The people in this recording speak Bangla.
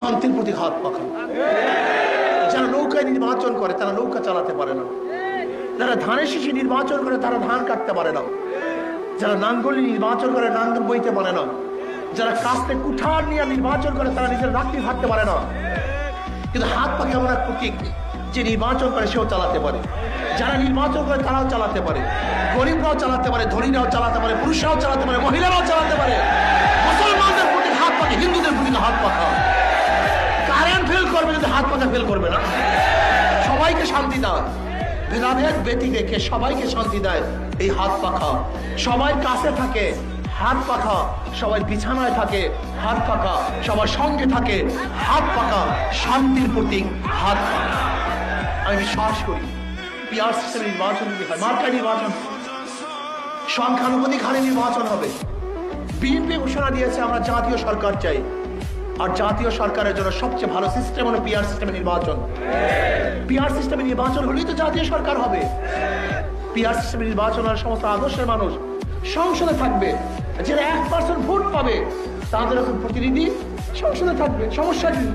শান্তির প্রতি হাত পাখান। যারা নৌকায় নির্বাচন করে তারা নৌকা চালাতে পারে না, যারা ধানের শীষে নির্বাচন করে তারা ধান কাটতে পারে না, যারা নাঙ্গল নির্বাচন করে নাঙ্গল বইতে পারে না, যারা কাস্তে কুঠার নিয়ে নির্বাচন করে তারা নিজের রাত্রি ভাবতে পারে না। কিন্তু হাত পাখা এমন এক প্রতীক, যে নির্বাচন করে সেও চালাতে পারে, যারা নির্বাচন করে তারাও চালাতে পারে, গরিবরাও চালাতে পারে, ধনীরাও চালাতে পারে, পুরুষরাও চালাতে পারে, মহিলারাও চালাতে পারে। মুসলমানদের প্রতি হাত পাখা, হিন্দুদের প্রতি হাত পাখা। কারেন্ট ফেল করবে কিন্তু হাত পাখা ফেল করবে না। সবাইকে শান্তি দেয়, ভেদাভেদ ব্যতি রেখে সবাইকে শান্তি দেয় এই হাত পাখা। সবাই কাছে থাকে হাত পাখা, সবাই বিছানায় থাকে হাত পাখা, সবার সঙ্গে থাকে হাত পাখা। শান্তির প্রতীক হাত পাখা। আমি বিশ্বাস করি পিআর সিস্টেমে নির্বাচন যদি হয়, মার্কা নির্বাচন, সংখ্যানুপাতিক হারে নির্বাচন হবে। বিএনপি ঘোষণা দিয়েছে আমরা জাতীয় সরকার চাই, আর জাতীয় সরকারের জন্য সবচেয়ে ভালো সিস্টেম হলো পিআর সিস্টেমে নির্বাচন। পিআর সিস্টেমে নির্বাচন হলেই তো জাতীয় সরকার হবে। পিআর সিস্টেমে নির্বাচন হলে সমস্ত আদর্শের মানুষ সংসদে থাকবে, যারা 1% ভোট পাবে তাদের প্রতিনিধি সংসদে থাকবে। সমস্যা কি?